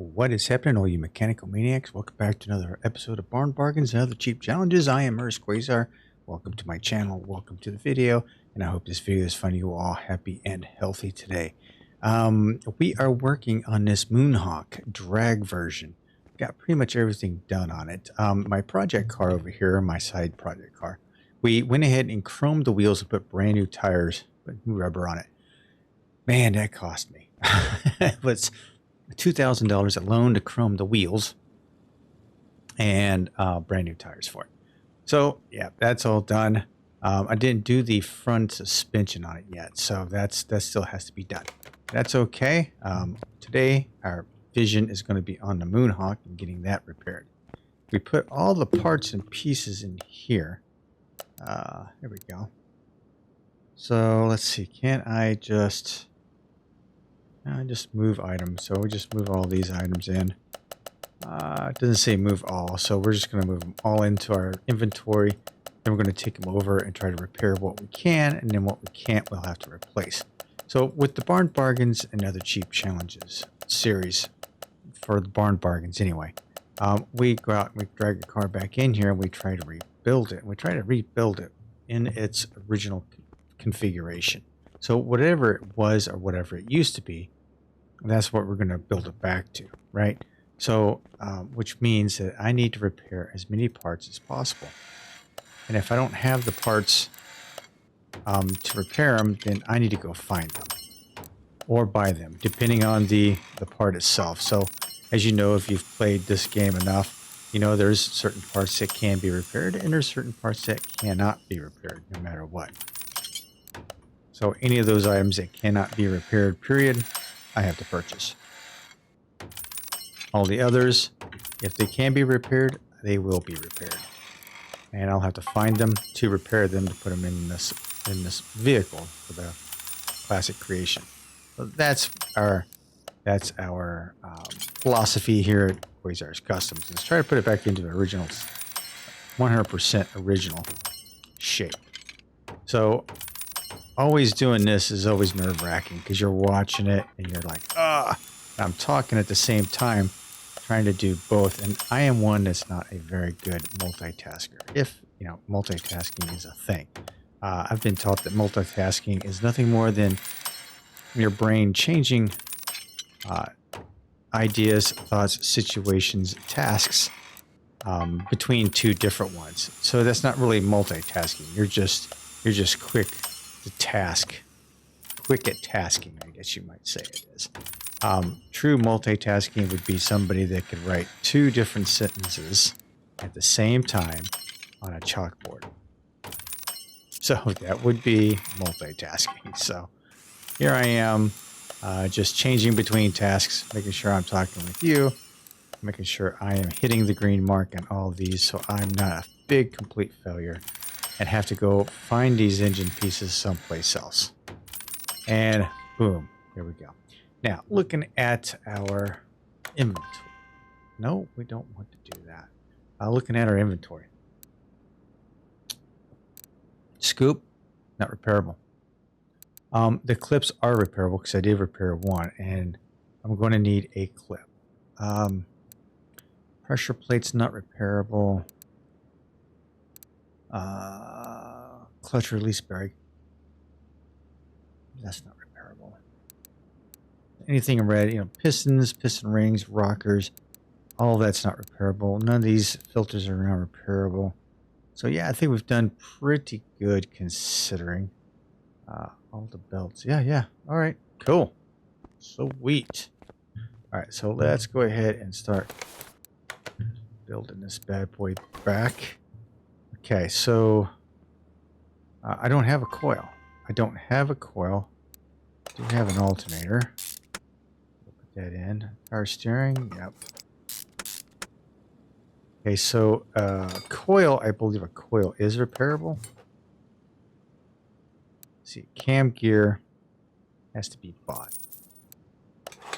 What is happening, all you mechanical maniacs? Welcome back to another episode of Barn Bargains and Other Cheap Challenges. I am Hurst Quayzar. Welcome to my channel. Welcome to the video. And I hope this video is finding you all happy and healthy today. We are working on this Moonhawk drag version. Got pretty much everything done on it. My project car over here, my side project car, we went ahead and chromed the wheels and put brand new tires, put new rubber on it. Man, that cost me. It was $2,000 alone to chrome the wheels and brand new tires for it. So yeah, that's all done. I didn't do the front suspension on it yet, so that still has to be done. That's okay. Today our vision is going to be on the Moonhawk and getting that repaired. We put all the parts and pieces in here. There we go. So let's see. Can't I just move items? So we just move all these items in. It doesn't say move all, so we're just going to move them all into our inventory. Then we're going to take them over and try to repair what we can, and then what we can't, we'll have to replace. So with the Barn Bargains and Other Cheap Challenges series, for the Barn Bargains anyway, we go out and we drag the car back in here and we try to rebuild it. We try to rebuild it in its original configuration. So whatever it was or whatever it used to be, that's what we're going to build it back to, right? So, which means that I need to repair as many parts as possible. And if I don't have the parts to repair them, then I need to go find them or buy them, depending on the part itself. So, as you know, if you've played this game enough, you know there's certain parts that can be repaired and there's certain parts that cannot be repaired, no matter what. So any of those items that cannot be repaired, period, I have to purchase. All the others, if they can be repaired, they will be repaired. And I'll have to find them to repair them to put them in this vehicle for the classic creation. So that's our philosophy here at Quayzar's Customs. Let's try to put it back into the original, 100% original shape. So always doing this is always nerve-wracking because you're watching it and you're like, I'm talking at the same time, trying to do both. And I am one that's not a very good multitasker. If, you know, multitasking is a thing. I've been taught that multitasking is nothing more than your brain changing ideas, thoughts, situations, tasks between two different ones. So that's not really multitasking. You're just quick at tasking, I guess you might say it is. True multitasking would be somebody that could write two different sentences at the same time on a chalkboard. So that would be multitasking. So here I am, just changing between tasks, making sure I'm talking with you, making sure I am hitting the green mark on all of these so I'm not a big complete failure and have to go find these engine pieces someplace else. And boom, here we go. Now, looking at our inventory. No, we don't want to do that. Looking at our inventory. Scoop, not repairable. The clips are repairable because I did repair one, and I'm going to need a clip. Pressure plate's not repairable. Clutch release brake. That's not repairable. Anything in red, you know, pistons, piston rings, rockers, all that's not repairable. None of these filters are not repairable. So yeah, I think we've done pretty good considering. All the belts. Yeah. All right, cool. Sweet. All right, so let's go ahead and start building this bad boy back. Okay, so I don't have a coil. I do have an alternator. We'll put that in. Power steering. Yep. Okay, so coil, I believe a coil is repairable. Let's see, cam gear has to be bought.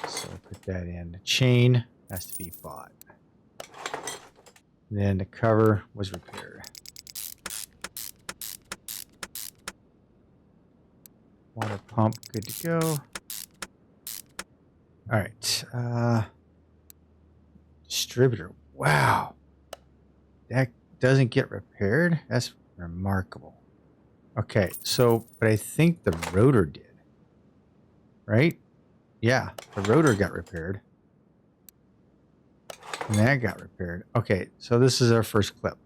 So put that in. The chain has to be bought. And then the cover was repaired. Water pump, good to go. All right. distributor. Wow. That doesn't get repaired? That's remarkable. Okay, so, but I think the rotor did. Right? Yeah, the rotor got repaired. And that got repaired. Okay, so this is our first clip.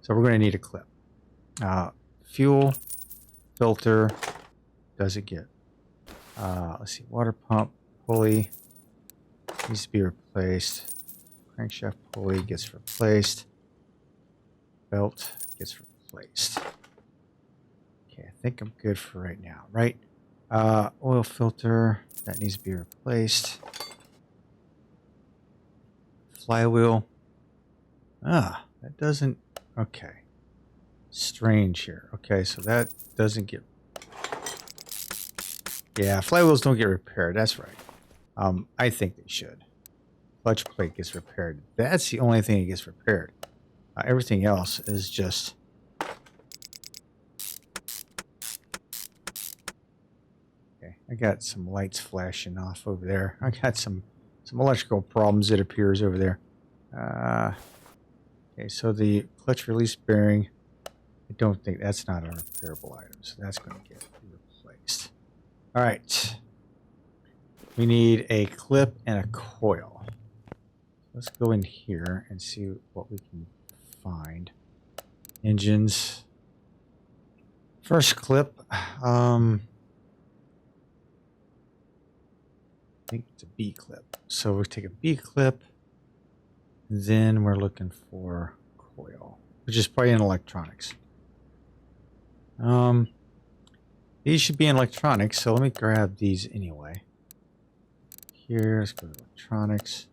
So we're going to need a clip. Fuel, filter, does it get? Let's see, water pump, pulley, needs to be replaced. Crankshaft pulley gets replaced. Belt gets replaced. Okay, I think I'm good for right now, right? Oil filter, that needs to be replaced. Flywheel. That doesn't... Okay. Strange here. Okay, so that doesn't get... Yeah, flywheels don't get repaired. That's right. I think they should. Clutch plate gets repaired. That's the only thing that gets repaired. Everything else is just... Okay, I got some lights flashing off over there. I got some electrical problems, it appears, over there. Okay, so the clutch release bearing, I don't think that's not a repairable item, so that's going to get replaced. All right. We need a clip and a coil. Let's go in here and see what we can find. Engines. First clip. I think it's a B clip. So we'll take a B clip. Then we're looking for coil, which is probably in electronics. These should be in electronics, so let me grab these anyway. Here, let's go to electronics.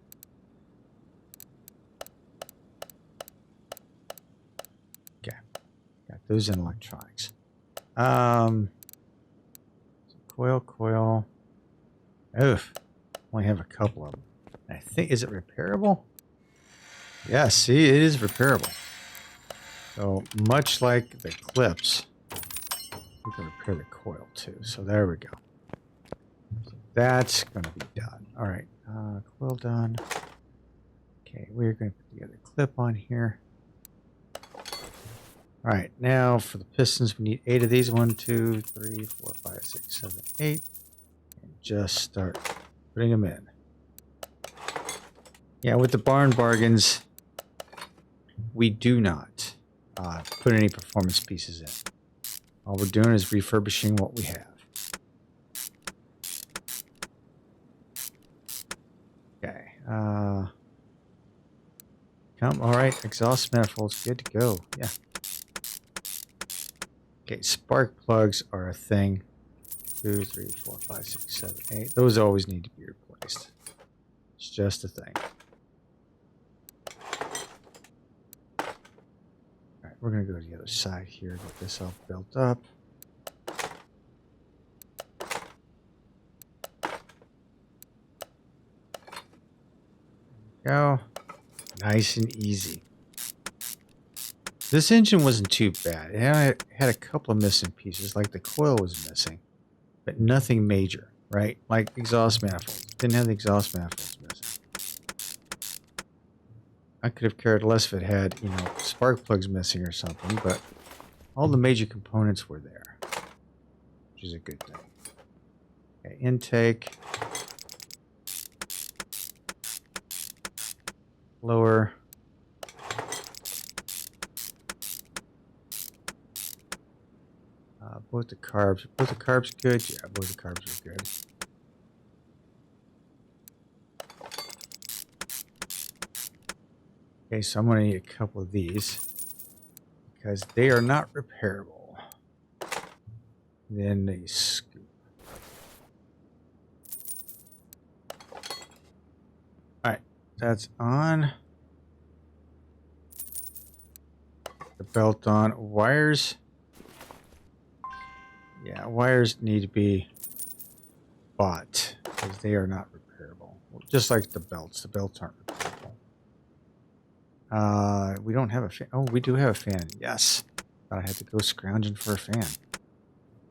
Okay, got those in electronics. Coil. Oof, only have a couple of them. I think, is it repairable? Yeah, see, it is repairable. So much like the clips, we can repair the coil too. So there we go. So that's going to be done. All right, coil done. Okay, we're going to put together a clip on here. All right, now for the pistons, we need 8 of these. 1, 2, 3, 4, 5, 6, 7, 8. And just start putting them in. Yeah, with the barn bargains, we do not put any performance pieces in. All we're doing is refurbishing what we have. Okay. All right, exhaust manifolds, good to go. Yeah. Okay, spark plugs are a thing. 2, 3, 4, 5, 6, 7, 8. Those always need to be replaced. It's just a thing. Alright, we're going to go to the other side here, get this all built up. Go. Nice and easy. This engine wasn't too bad. It had a couple of missing pieces, like the coil was missing, but nothing major, right? Like exhaust manifolds. Didn't have the exhaust manifolds missing. I could have cared less if it had, spark plugs missing or something, but all the major components were there, which is a good thing. Okay, intake. Lower. Both the carbs. Both the carbs good? Yeah, both the carbs are good. Okay, so I'm going to need a couple of these because they are not repairable. Then they scoop. Alright, that's on. The belt on. Wires. Yeah, wires need to be bought because they are not repairable. Just like the belts. The belts aren't repairable. We don't have a fan. Oh, we do have a fan. Yes. Thought I had to go scrounging for a fan.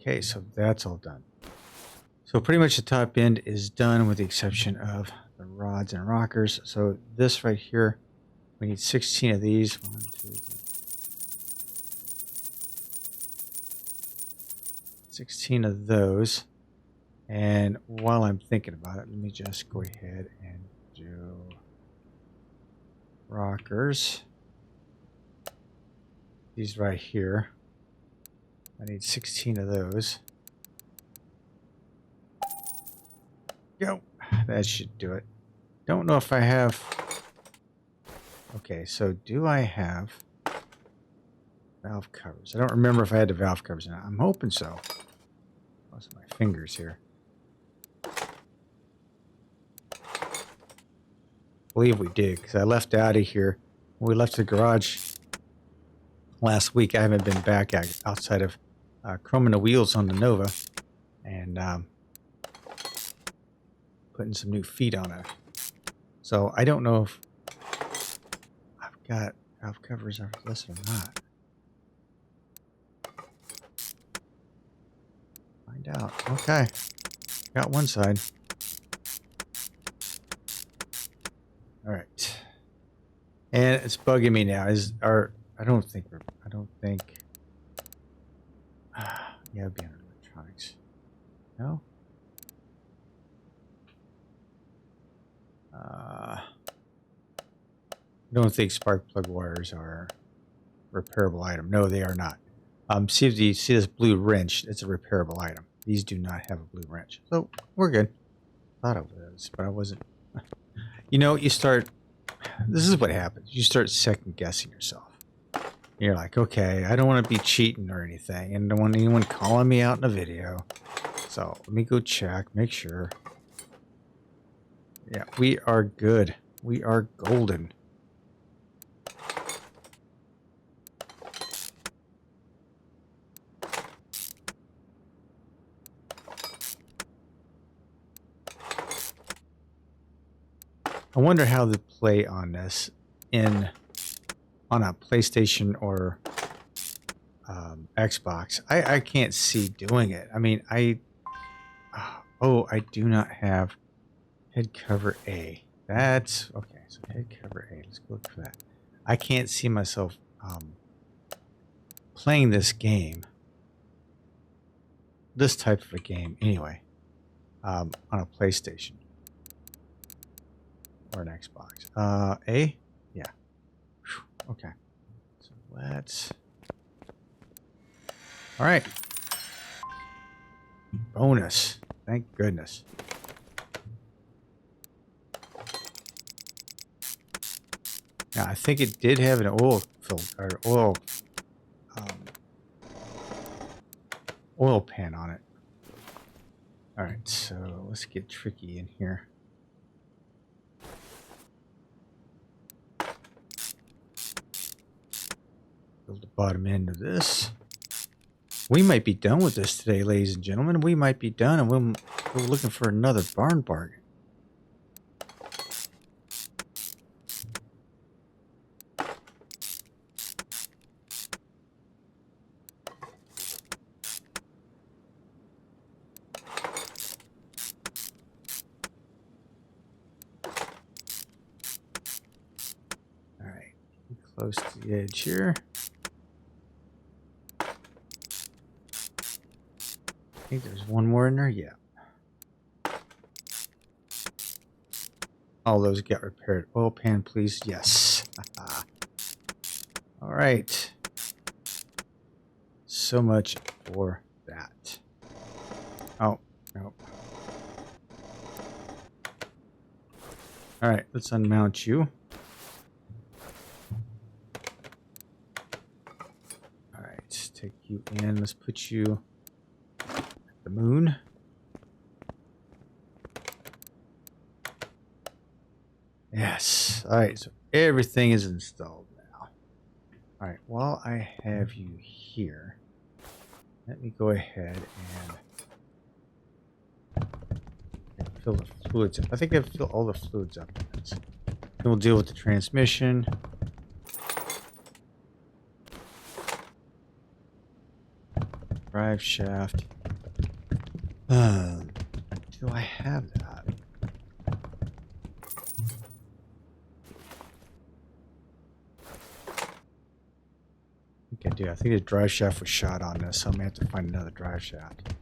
Okay, so that's all done. So pretty much the top end is done with the exception of the rods and rockers. So this right here, we need 16 of these. 1, 2, 3. 16 of those. And while I'm thinking about it, let me just go ahead and do rockers. These right here. I need 16 of those. Go. That should do it. Don't know if I have... Okay, so do I have valve covers? I don't remember if I had the valve covers or not. I'm hoping so. Lost my fingers here. I believe we did, because I left out of here. When we left the garage last week, I haven't been back outside of chroming the wheels on the Nova and putting some new feet on it. So I don't know if I've got valve covers after this or not. Find out. Okay. Got one side. All right. And it's bugging me now. I don't think yeah, it'd be on electronics. No? I don't think spark plug wires are a repairable item. No, they are not. See if you see this blue wrench, it's a repairable item. These do not have a blue wrench. So we're good. Thought it was, but I wasn't. You know, this is what happens. You start second guessing yourself. You're like, okay, I don't want to be cheating or anything, and don't want anyone calling me out in a video. So let me go check, make sure. Yeah, we are good. We are golden. I wonder how they play on this on a PlayStation or Xbox. I can't see doing it. I mean, I do not have head cover A. That's okay. So head cover A. Let's go look for that. I can't see myself playing this game, this type of a game, anyway, on a PlayStation or an Xbox. A, yeah. Okay. So let's. All right. Bonus. Thank goodness. Now I think it did have an oil filter or oil pan on it. All right, so let's get tricky in here. Build the bottom end of this. We might be done with this today, ladies and gentlemen. We might be done, and we're looking for another barn bargain. All right, close to the edge here. I think there's one more in there. Yeah. All those get repaired. Oil pan, please. Yes. All right. So much for that. Oh, no. All right, let's unmount you. All right, take you in. Let's put you the moon. Yes. All right. So everything is installed now. All right. While I have you here, let me go ahead and fill the fluids up. I think I've filled all the fluids up. Then we'll deal with the transmission. Drive shaft. Do I have that? think I do. I think the drive shaft was shot on this, so I'm going to have to find another drive shaft.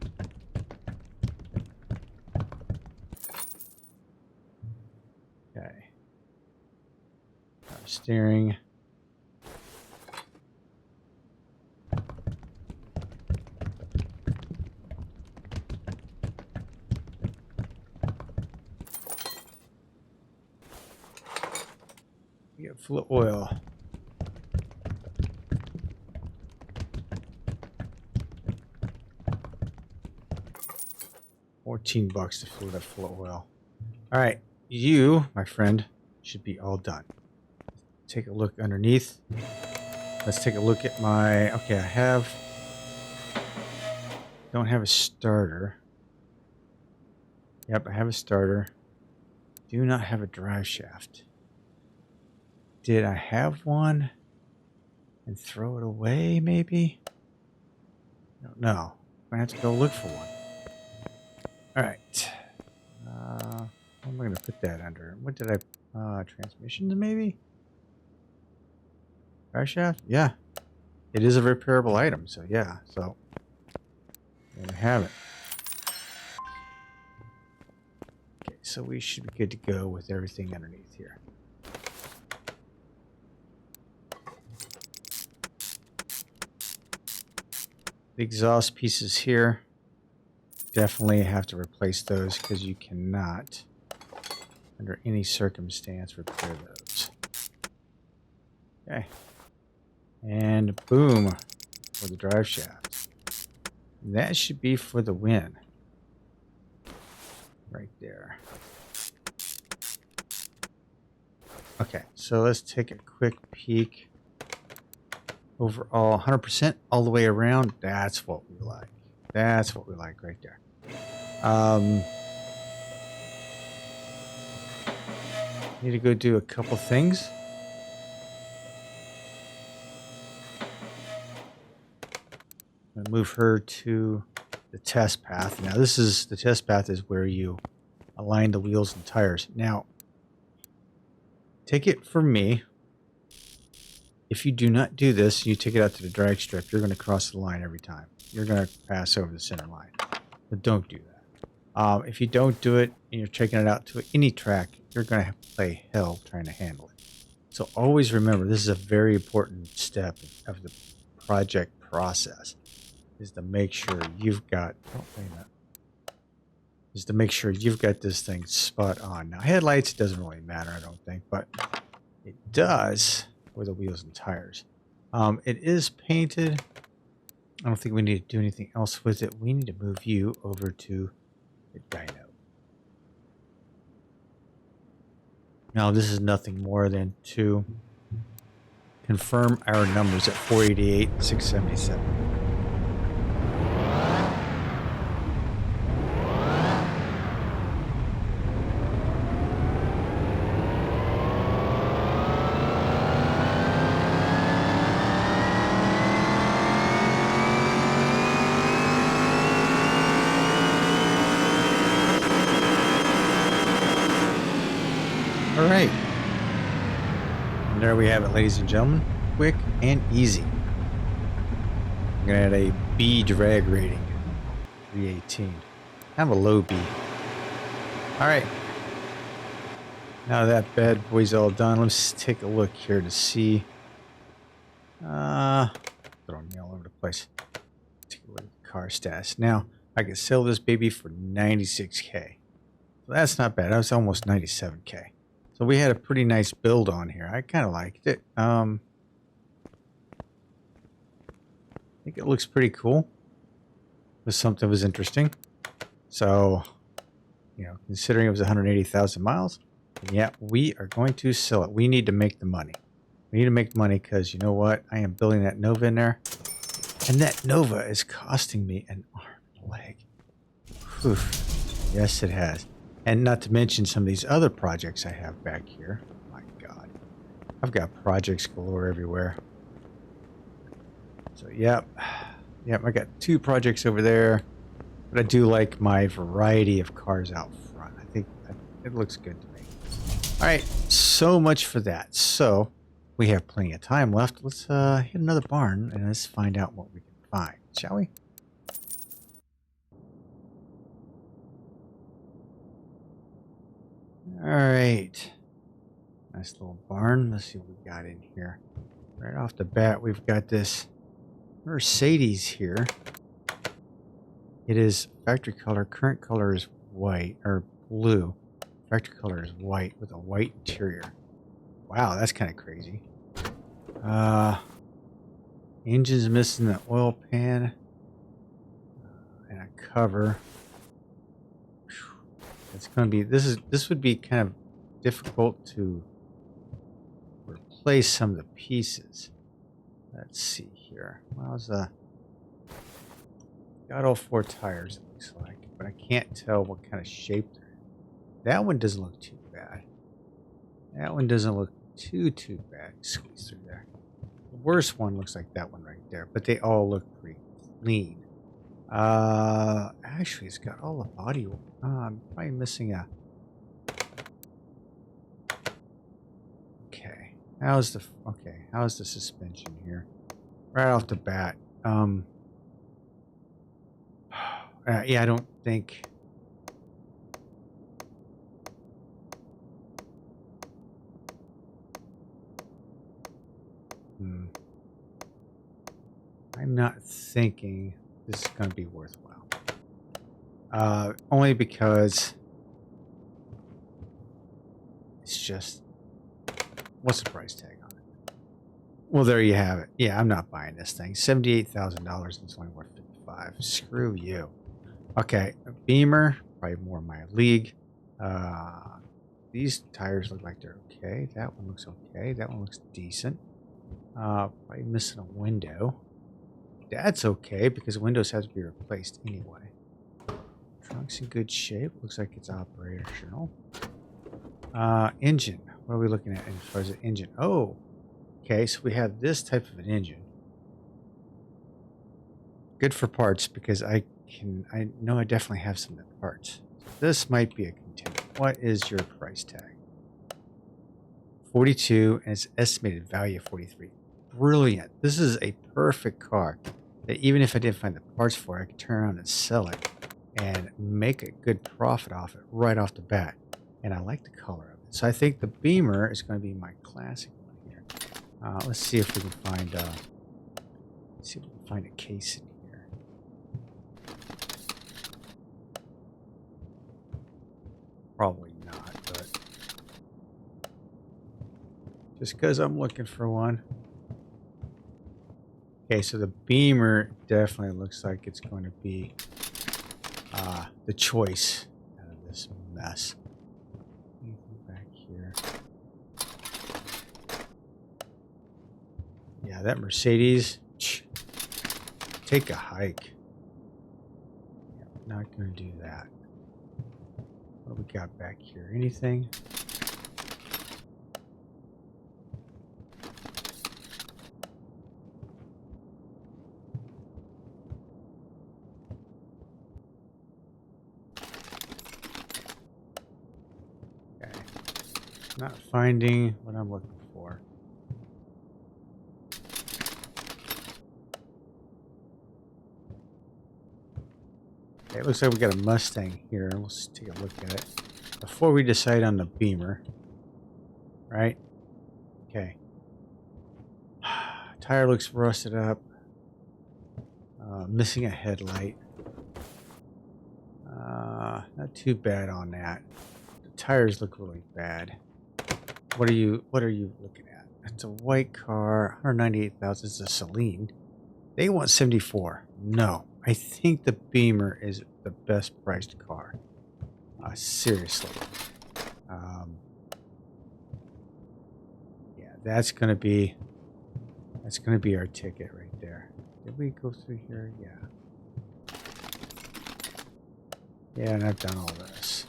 Okay. Power steering. We get full of oil. $14 to fill that full of oil. All right, you, my friend, should be all done. Take a look underneath. Let's take a look at my. Okay, don't have a starter. Yep, I have a starter. Do not have a drive shaft. Did I have one and throw it away, maybe? I don't know. I'm going to have to go look for one. All right. What am I going to put that under? What did I... transmissions, maybe? Drive shaft? Yeah. It is a repairable item, so yeah. So, there we have it. Okay, so we should be good to go with everything underneath here. The exhaust pieces here, definitely have to replace those because you cannot, under any circumstance, repair those. Okay. And boom, for the drive shaft. That should be for the win. Right there. Okay, so let's take a quick peek. Overall, 100% all the way around. That's what we like. That's what we like right there. Need to go do a couple things. I'm gonna move her to the test path. Now the test path is where you align the wheels and tires. Now, take it from me. If you do not do this, you take it out to the drag strip, you're going to cross the line every time. You're going to pass over the center line. But don't do that. If you don't do it and you're taking it out to any track, you're going to have to play hell trying to handle it. So always remember, this is a very important step of the project process, is to make sure you've got, is to make sure you've got this thing spot on. Now, headlights, it doesn't really matter, I don't think, but it does for the wheels and tires. It is painted. I don't think we need to do anything else with it. We need to move you over to the dyno. Now, this is nothing more than to confirm our numbers at 488 and 677. All right. And there we have it, ladies and gentlemen. Quick and easy. I'm going to add a B drag rating. 318. Kind of a low B. All right. Now that bad boy's all done, let's take a look here to see. Throwing me all over the place. Take a look at the car stats. Now, I can sell this baby for $96K. So that's not bad. That was almost $97K. So we had a pretty nice build on here. I kind of liked it. I think it looks pretty cool. It was something that was interesting. So, you know, considering it was 180,000 miles, yeah, we are going to sell it. We need to make the money. We need to make money because, you know what? I am building that Nova in there. And that Nova is costing me an arm and a leg. Whew. Yes, it has. And not to mention some of these other projects I have back here. My God. I've got projects galore everywhere. So, yep. Yep, I got 2 projects over there. But I do like my variety of cars out front. I think it looks good to me. All right, so much for that. So, we have plenty of time left. Let's hit another barn and let's find out what we can find, shall we? All right. Nice little barn. Let's see what we got in here. Right off the bat, we've got this Mercedes here. It is factory color. Current color is white or blue. Factory color is white with a white interior. Wow, that's kind of crazy. Engine's missing the oil pan and a cover. It's going to be this would be kind of difficult to replace some of the pieces. Let's see here. How's got all 4 tires, it looks like, but I can't tell what kind of shape they're in. That one doesn't look too bad. That one doesn't look too bad. Squeeze through there. The worst one looks like that one right there, but they all look pretty clean. Actually, it's got all the body. I'm probably missing a. Okay, how's the suspension here? Right off the bat. Yeah, I don't think. I'm not thinking this is going to be worthwhile. Only because it's just, what's the price tag on it? Well, there you have it. Yeah, I'm not buying this thing. $78,000 and it's only worth $55. Screw you. Okay, a Beamer, probably more my league. These tires look like they're okay. That one looks okay. That one looks decent. Probably missing a window. That's okay because windows have to be replaced anyway. Trunk's in good shape. Looks like it's operational. Engine. What are we looking at as far as the engine? Oh, okay. So we have this type of an engine. Good for parts because I know I definitely have some parts. This might be a contender. What is your price tag? 42 and its estimated value of 43. Brilliant. This is a perfect car that even if I didn't find the parts for it, I could turn around and sell it and make a good profit off it right off the bat. And I like the color of it. So I think the Beamer is going to be my classic one here. Let's see if we can find a case in here. Probably not, but just because I'm looking for one. Okay, so the Beamer definitely looks like it's going to be the choice out of this mess. Anything back here? Yeah, that Mercedes. Take a hike. Yeah, not going to do that. What do we got back here? Anything? Not finding what I'm looking for. Okay, it looks like we got a Mustang here. Let's take a look at it before we decide on the Beamer. Right? Okay. Tire looks rusted up. Missing a headlight. Not too bad on that. The tires look really bad. What are you looking at? It's a white car, 198,000. It's a Celine. They want 74. No, I think the Beamer is the best priced car. Seriously. Yeah, that's gonna be our ticket right there. Did we go through here? Yeah. Yeah, and I've done all this.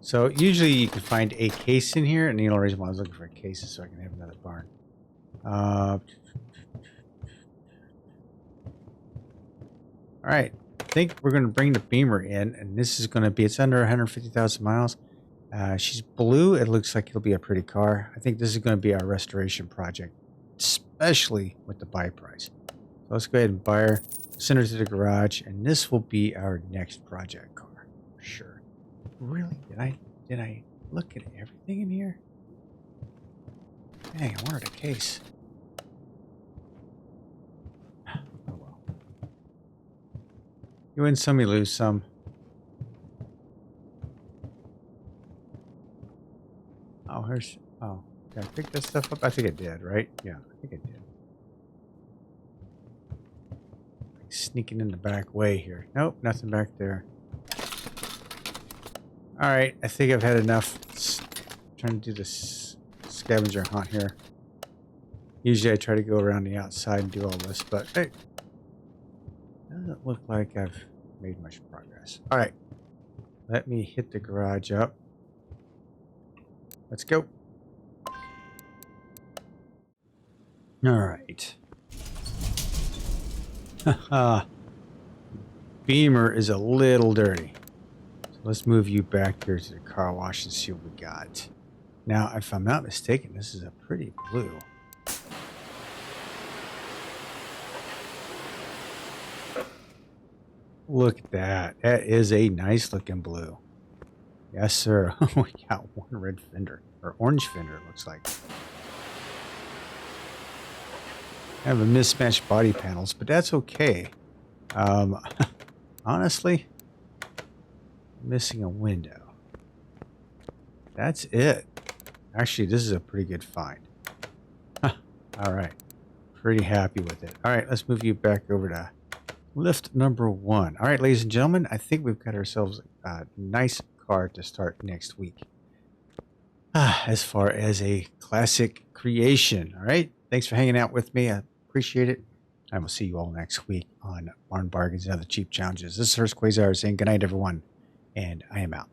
So usually you can find a case in here, and the only reason why I was looking for a case is so I can have another barn. All right, I think we're going to bring the Beamer in, and this is going to be, it's under 150,000 miles. She's blue. It looks like it'll be a pretty car. I think this is going to be our restoration project, especially with the buy price. So let's go ahead and buy her, send her to the garage, and this will be our next project car for sure. Really? Did I look at everything in here? Dang, I wanted a case. Oh well. You win some, you lose some. Oh, here's... Oh, did I pick this stuff up? I think I did, right? Yeah, I think I did. Like sneaking in the back way here. Nope, nothing back there. Alright, I think I've had enough. Trying to do this scavenger hunt here. Usually I try to go around the outside and do all this, but hey, doesn't look like I've made much progress. Alright, let me hit the garage up. Let's go. Alright. Haha. Beamer is a little dirty. Let's move you back here to the car wash and see what we got. Now, if I'm not mistaken, this is a pretty blue. Look at that. That is a nice looking blue. Yes, sir. We got one red fender. Or orange fender, it looks like. I have a mismatched body panels, but that's okay. Honestly... missing a window. That's it. Actually, this is a pretty good find. Huh. All right. Pretty happy with it. All right, let's move you back over to lift number 1. All right, ladies and gentlemen, I think we've got ourselves a nice car to start next week. As far as a classic creation. All right. Thanks for hanging out with me. I appreciate it. I will see you all next week on Barn Bargains and Other Cheap Challenges. This is Hurst Quayzar saying good night, everyone. And I am out.